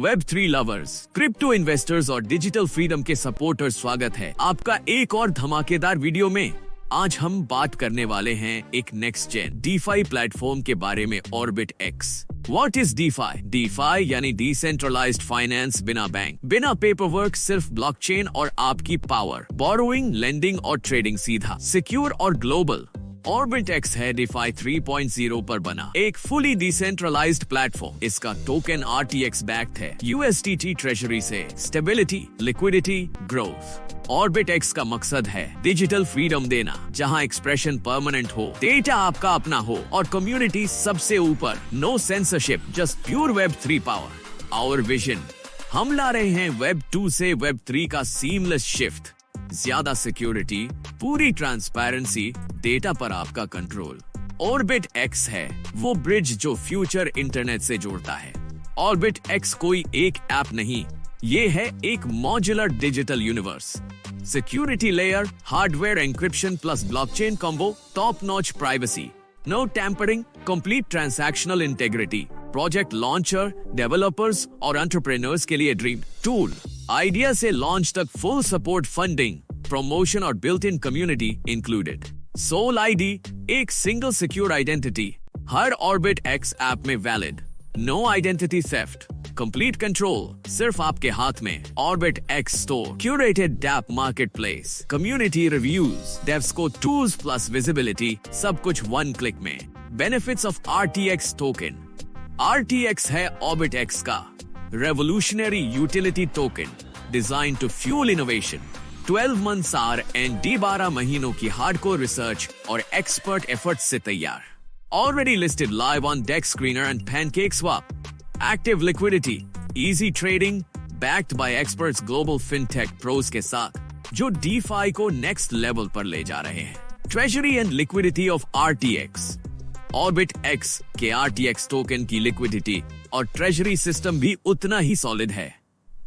Web3 lovers, crypto investors और digital freedom के supporters, स्वागत है आपका एक और धमाकेदार वीडियो में। आज हम बात करने वाले हैं एक नेक्स्ट जेन DeFi प्लेटफॉर्म के बारे में, OrbitX। What is DeFi? DeFi यानी डिसेंट्रलाइज्ड फाइनेंस, बिना बैंक, बिना पेपर वर्क, सिर्फ ब्लॉकचेन और आपकी पावर, बोरोइंग, लेंडिंग और ट्रेडिंग, सीधा, सिक्योर और ग्लोबल। OrbitX है DeFi 3.0 पर बना एक फुली डिसेंट्रलाइज्ड प्लेटफॉर्म। इसका टोकन RTX बैक्ड है USDT ट्रेजरी से स्टेबिलिटी, लिक्विडिटी, ग्रोथ। OrbitX का मकसद है डिजिटल फ्रीडम देना, जहां एक्सप्रेशन परमानेंट हो, डेटा आपका अपना हो और कम्युनिटी सबसे ऊपर। No censorship, just pure Web3 power. Our vision, हम ला रहे हैं Web 2 से Web 3 का सीमलेस शिफ्ट। ज्यादा सिक्योरिटी, पूरी ट्रांसपेरेंसी, डेटा पर आपका कंट्रोल। OrbitX है वो ब्रिज जो फ्यूचर इंटरनेट से जोड़ता है। OrbitX कोई एक ऐप नहीं, ये है एक modular digital universe. Security layer, hardware encryption plus blockchain combo, top notch privacy, no tampering, complete transactional integrity. Project launcher, developers और एंटरप्रेन्योर्स के लिए ड्रीम टूल। आइडिया से लॉन्च तक फुल सपोर्ट, फंडिंग, प्रमोशन और built in community included. Soul ID, एक single secure identity, हर OrbitX app में वैलिड। No identity theft, complete control सिर्फ आपके हाथ में। OrbitX store, curated dapp marketplace, community reviews, डेव्स को टूल्स प्लस विजिबिलिटी, सब कुछ वन क्लिक में। Benefits of RTX token. RTX है OrbitX का revolutionary utility token designed to fuel innovation. 12 months R&D, 12 महीनों की हार्डकोर रिसर्च और एक्सपर्ट एफर्ट्स से तैयार। Already listed live on Dex Screener and PancakeSwap. Active liquidity, easy trading, backed by experts global fintech pros के साथ, जो DeFi को next level पर ले जा रहे हैं। Treasury and liquidity of RTX. OrbitX के RTX टोकन की लिक्विडिटी और ट्रेजरी सिस्टम भी उतना ही सॉलिड है।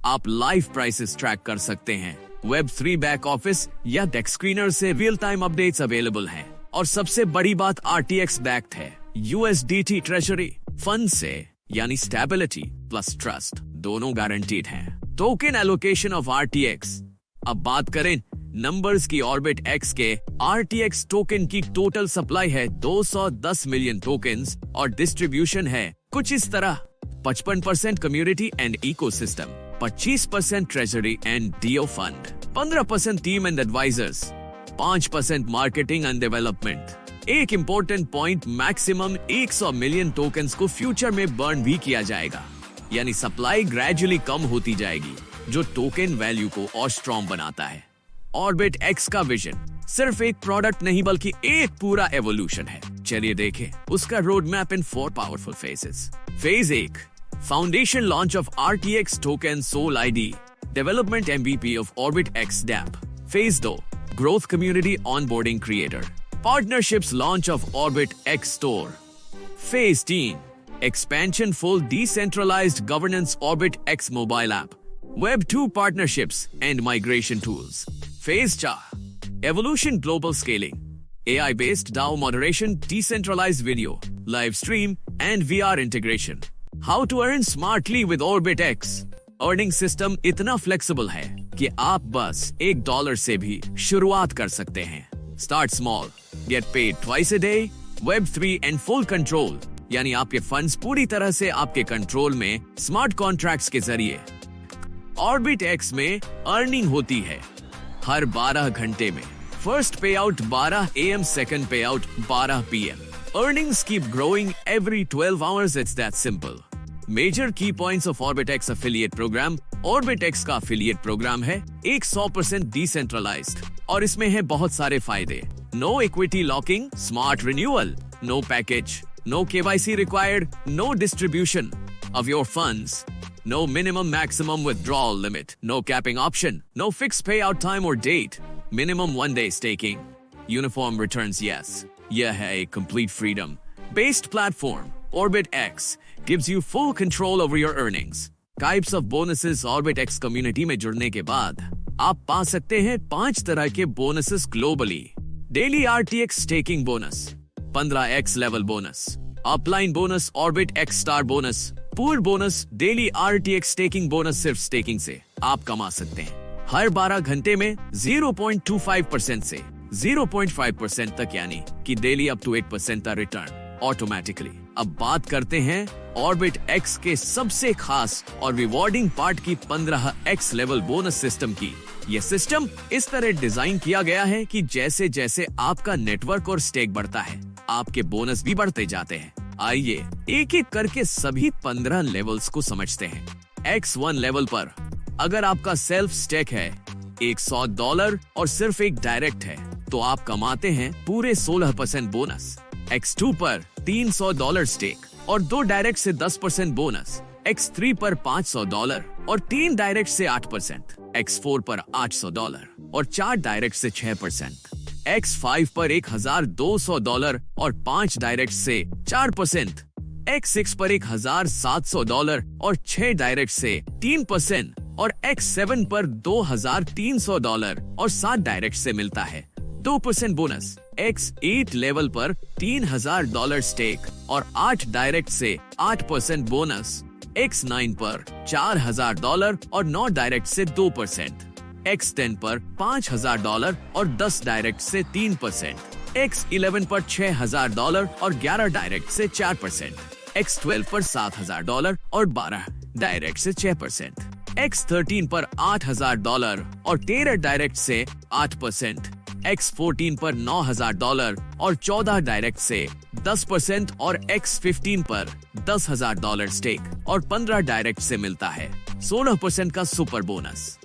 आप लाइव प्राइसेस ट्रैक कर सकते हैं। Web3 बैक ऑफिस या डेक्स स्क्रीनर से रियल टाइम अपडेट्स अवेलेबल हैं। और सबसे बड़ी बात, RTX बैक्ड है USDT ट्रेजरी फंड से, यानी स्टेबिलिटी प्लस ट्रस्ट दोनों गारंटीड हैं। Token allocation of RTX। अब बात करें नंबर्स की। OrbitX के RTX टोकन की टोटल सप्लाई है 210 मिलियन टोकन्स और डिस्ट्रीब्यूशन है कुछ इस तरह: 55% community and ecosystem, 25% treasury and DO fund, 15% team and advisors, 5% marketing and development. एक important point, maximum 100 million tokens को फ्यूचर में बर्न भी किया जाएगा, यानी सप्लाई ग्रेजुअली कम होती जाएगी, जो टोकन वैल्यू को और स्ट्रॉन्ग बनाता है। OrbitX का विजन सिर्फ एक प्रोडक्ट नहीं बल्कि एक पूरा एवोल्यूशन है। चलिए देखें उसका road map in 4 powerful phases. Phase 1, foundation launch of RTX token soul ID, development MVP of OrbitX DApp। Phase 2, growth community onboarding creator, partnerships launch of OrbitX store. Phase 3, expansion full decentralised governance OrbitX mobile app, Web 2 partnerships and migration tools. Phase 4, evolution global scaling, AI-based DAO moderation, decentralized video, live stream and VR integration. How to earn smartly with OrbitX. Earning system इतना flexible है कि आप बस $1 से भी शुरुआत कर सकते हैं। Start small, get paid twice a day, Web 3 and full control, यानी आपके फंड्स पूरी तरह से आपके कंट्रोल में स्मार्ट कॉन्ट्रैक्ट्स के जरिए। OrbitX में अर्निंग होती है हर 12 घंटे में। फर्स्ट पे आउट 12 AM, सेकंड पे out 12 PM। Earnings keep growing every 12 hours, it's that simple. Major key points of OrbitX affiliate program. OrbitX का affiliate program है एक 100% decentralized और इसमें है बहुत सारे फायदे। No equity locking, smart renewal, no package, no KYC required, no distribution of your funds, no minimum maximum withdrawal limit, no capping option, no fixed payout time or date, minimum 1 day staking, uniform returns, yes. यह है एक complete freedom based platform. OrbitX gives you full control over your earnings. Types of bonuses. OrbitX community में जुड़ने के बाद आप पा सकते हैं 5 तरह के bonuses globally. Daily RTX staking bonus, 15x level bonus, upline bonus, OrbitX star bonus, pool bonus daily RTX staking bonus सिर्फ स्टेकिंग से आप कमा सकते हैं। हर 12 घंटे में 0.25% से 0.5% तक, यानी कि डेली अप टू 8% का रिटर्न ऑटोमेटिकली। अब बात करते हैं ऑर्बिट एक्स के सबसे खास और रिवॉर्डिंग पार्ट की 15x लेवल बोनस सिस्टम की। यह सिस्टम इस तरह डिजाइन किया गया है कि जैसे जैसे आपका नेटवर्क और स्टेक बढ़ता है, आपके बोनस भी बढ़ते जाते हैं। आइए एक एक करके सभी 15 लेवल्स को समझते हैं। X1 लेवल पर अगर आपका सेल्फ स्टेक है $100 और सिर्फ एक डायरेक्ट है, तो आप कमाते हैं पूरे 16% बोनस। X2 पर $300 स्टेक और 2 डायरेक्ट से 10% बोनस। X3 पर $500 और 3 डायरेक्ट से 8%। X4 पर $800 और 4 डायरेक्ट से 6%। X5 पर $1,200 और 5 डायरेक्ट से 4%। X6 पर $1,700 और 6 डायरेक्ट से 3%। और X7 पर $2,300 और 7 डायरेक्ट से मिलता है 2% बोनस। X8 लेवल पर $3,000 स्टेक और 8 डायरेक्ट से 8% बोनस। X9 पर $4,000 और 9 डायरेक्ट से 2%। X10 पर $5,000 और 10 डायरेक्ट से 3%। X11 पर $6,000 और 11 डायरेक्ट से 4%। X12 पर $7,000 और 12 डायरेक्ट से 6%। X13 पर $8,000 और 13 डायरेक्ट से 8%। X14 पर $9,000 और 14 डायरेक्ट से 10% और X15 पर $10,000 स्टेक और 15 डायरेक्ट से मिलता है 16% का super bonus.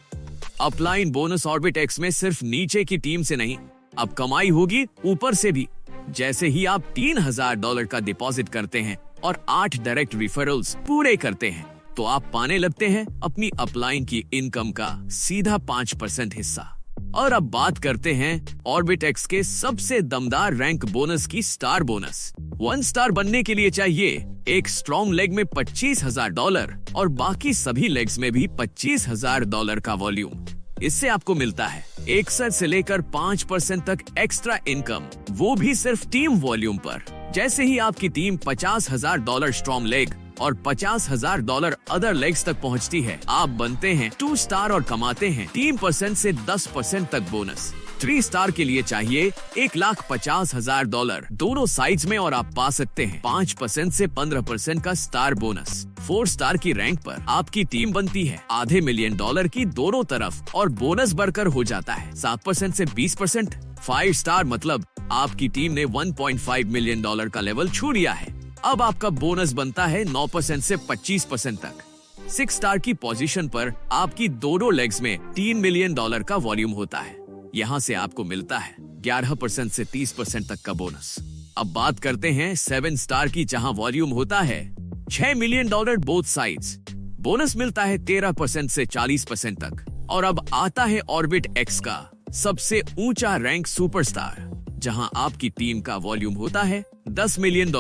Upline bonus orbit x में सिर्फ नीचे की टीम से नहीं, अब कमाई होगी ऊपर से भी। जैसे ही आप $3,000 का डिपॉजिट करते हैं और 8 डायरेक्ट रिफरल्स पूरे करते हैं, तो आप पाने लगते हैं अपनी अपलाइन की इनकम का सीधा 5% हिस्सा। और अब बात करते हैं ऑर्बिट एक्स के सबसे दमदार रैंक बोनस की, स्टार बोनस। 1 स्टार बनने के लिए चाहिए एक स्ट्रॉन्ग लेग में $25,000 और बाकी सभी लेग्स में भी $25,000 का वॉल्यूम। इससे आपको मिलता है 61 से लेकर 5% तक एक्स्ट्रा इनकम, वो भी सिर्फ टीम वॉल्यूम पर। जैसे ही आपकी टीम $50,000 स्ट्रॉन्ग लेग और $50,000 अदर लेग्स तक पहुंचती है, आप बनते हैं 2 स्टार और कमाते हैं 3% से 10% तक बोनस। 3 स्टार के लिए चाहिए $1,50,000 दोनों साइड्स में और आप पा सकते हैं 5% से 15% का स्टार बोनस। 4 स्टार की रैंक पर आपकी टीम बनती है $500,000 की दोनों तरफ और बोनस बढ़कर हो जाता है 7% से 20%। 5 स्टार मतलब आपकी टीम ने $1.5 मिलियन का लेवल छू लिया है। अब आपका बोनस बनता है 9% से 25% तक। 6 स्टार की पोजीशन पर आपकी दोनों लेग्स में $3 मिलियन का वॉल्यूम होता है। यहाँ से आपको मिलता है 11% से 30% तक का बोनस। अब बात करते हैं 7 स्टार की, जहाँ वॉल्यूम होता है $6 मिलियन बोथ साइड्स। बोनस मिलता है 13% से 40% तक। और अब आता है ऑर्बिट एक्स का सबसे ऊंचा रैंक, सुपरस्टार, जहाँ आपकी टीम का वॉल्यूम होता है $10 मिलियन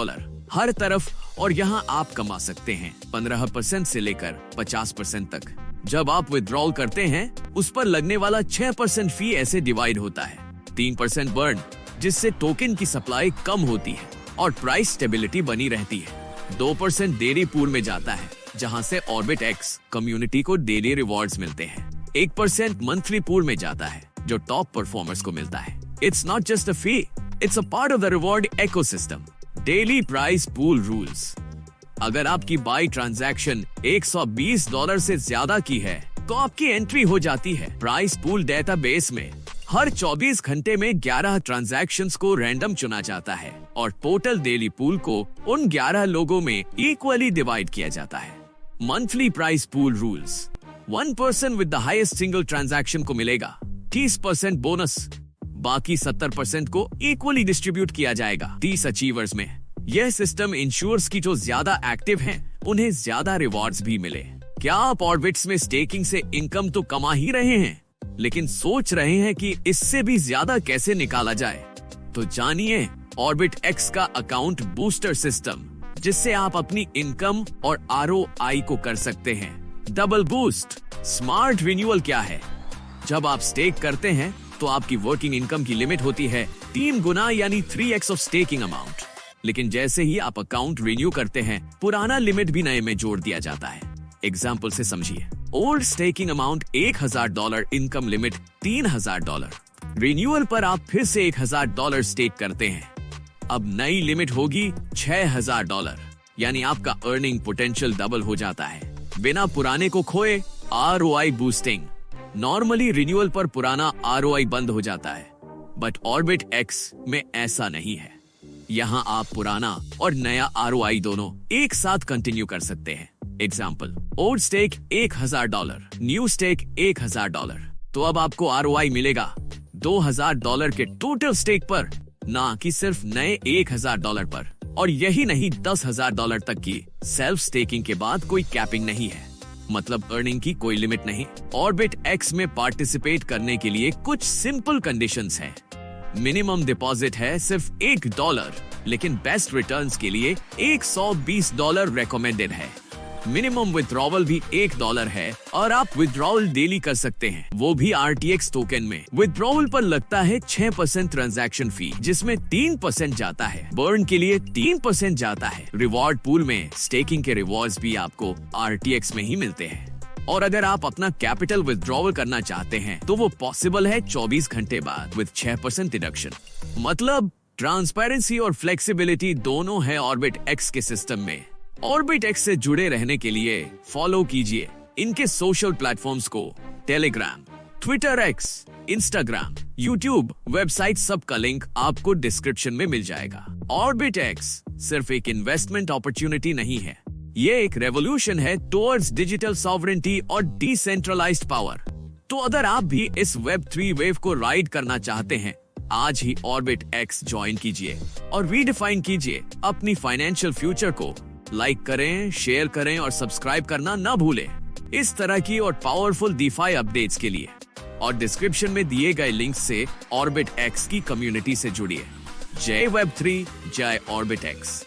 हर तरफ और यहाँ आप कमा सकते हैं 15% से लेकर 50% तक। जब आप विड्रॉल करते हैं, उस पर लगने वाला 6% फी ऐसे डिवाइड होता है 3% बर्न, जिससे टोकन की सप्लाई कम होती है और प्राइस स्टेबिलिटी बनी रहती है। 2% डेली पूल में जाता है, जहाँ से ऑर्बिट एक्स कम्युनिटी को डेली रिवॉर्ड्स मिलते हैं। 1% मंथली पूल में जाता है, जो टॉप परफॉर्मर्स को मिलता है। It's not just a fee, it's a part of the reward ecosystem. Daily price pool rules. अगर आपकी बाई ट्रांजैक्शन $120 से ज्यादा की है, तो आपकी एंट्री हो जाती है प्राइस पूल डेटाबेस में। हर 24 घंटे में 11 ट्रांजैक्शंस को रैंडम चुना जाता है और टोटल डेली पूल को उन 11 लोगों में इक्वली डिवाइड किया जाता है। Monthly price pool rules. 1% with the highest single transaction को मिलेगा 30% बोनस। बाकी 70% को इक्वली डिस्ट्रीब्यूट किया जाएगा 30 अचीवर्स में। यह सिस्टम इंश्योर्स की जो ज्यादा एक्टिव हैं, उन्हें ज्यादा रिवॉर्ड्स भी मिले। क्या आप ऑर्बिट्स में स्टेकिंग से इनकम तो कमा ही रहे हैं, लेकिन सोच रहे हैं कि इससे भी ज्यादा कैसे निकाला जाए? तो जानिए ऑर्बिट एक्स का अकाउंट बूस्टर सिस्टम, जिससे आप अपनी इनकम और ROI को कर सकते हैं डबल बूस्ट। स्मार्ट रिन्यूअल क्या है? जब आप स्टेक करते हैं, तो आपकी वर्किंग इनकम की लिमिट होती है 3 गुना यानी 3x ऑफ स्टेकिंग अमाउंट। लेकिन जैसे ही आप अकाउंट रिन्यू करते हैं, पुराना लिमिट भी नए में जोड़ दिया जाता है। एग्जाम्पल से समझिए, old staking amount $1000, income limit $3000। Renewal पर आप फिर से $1000 स्टेक करते हैं। अब नई लिमिट होगी $6000, यानी आपका अर्निंग पोटेंशियल डबल हो जाता है बिना पुराने को खोए। ROI boosting. नॉर्मली रिन्यूअल पर पुराना ROI बंद हो जाता है, बट ऑर्बिट एक्स में ऐसा नहीं है। यहाँ आप पुराना और नया ROI दोनों एक साथ कंटिन्यू कर सकते हैं। Example, old stake $1000, new stake $1000। तो अब आपको ROI मिलेगा $2000 के टोटल स्टेक पर, ना कि सिर्फ नए $1000 पर। और यही नहीं, $10,000 तक की सेल्फ स्टेकिंग के बाद कोई कैपिंग नहीं है, मतलब अर्निंग की कोई लिमिट नहीं। ऑर्बिट एक्स में पार्टिसिपेट करने के लिए कुछ सिंपल कंडीशंस हैं। मिनिमम डिपॉजिट है सिर्फ $1, लेकिन बेस्ट रिटर्न्स के लिए $120 रेकमेंडेड है। मिनिमम विथड्रॉवल भी $1 है और आप विथड्रॉवल डेली कर सकते हैं, वो भी RTX टोकन में। विथड्रॉवल पर लगता है 6% ट्रांजैक्शन फी, जिसमें 3% जाता है। बर्न के लिए 3% जाता है। रिवॉर्ड पूल में स्टेकिंग के रिवॉर्ड्स भी आपको RTX में ही मिलते हैं। और अगर आप अपना कैपिटल विथड्रॉवल करना चाहते हैं तो वो पॉसिबल है 24 घंटे बाद विद 6% डिडक्शन। मतलब ट्रांसपेरेंसी और फ्लेक्सिबिलिटी दोनों है ऑर्बिट एक्स के सिस्टम में। ऑर्बिट एक्स से जुड़े रहने के लिए फॉलो कीजिए इनके सोशल प्लेटफॉर्म्स को, Telegram, Twitter x, Instagram, YouTube, website, सबका लिंक आपको डिस्क्रिप्शन में मिल जाएगा। ऑर्बिट एक्स सिर्फ एक इन्वेस्टमेंट अपॉर्चुनिटी नहीं है, ये एक रेवोल्यूशन है टुवर्ड्स डिजिटल सॉवरेंटी और डिसेंट्रलाइज्ड पावर। तो अगर आप भी इस Web3 वेव को राइड करना चाहते हैं, आज ही ऑर्बिट एक्स ज्वाइन कीजिए और रीडिफाइन कीजिए अपनी फाइनेंशियल फ्यूचर को। लाइक करें, शेयर करें और सब्सक्राइब करना ना भूलें इस तरह की और पावरफुल DeFi अपडेट्स के लिए। और डिस्क्रिप्शन में दिए गए लिंक से ऑर्बिट एक्स की कम्युनिटी से जुड़िए। जय Web3, जय ऑर्बिट एक्स।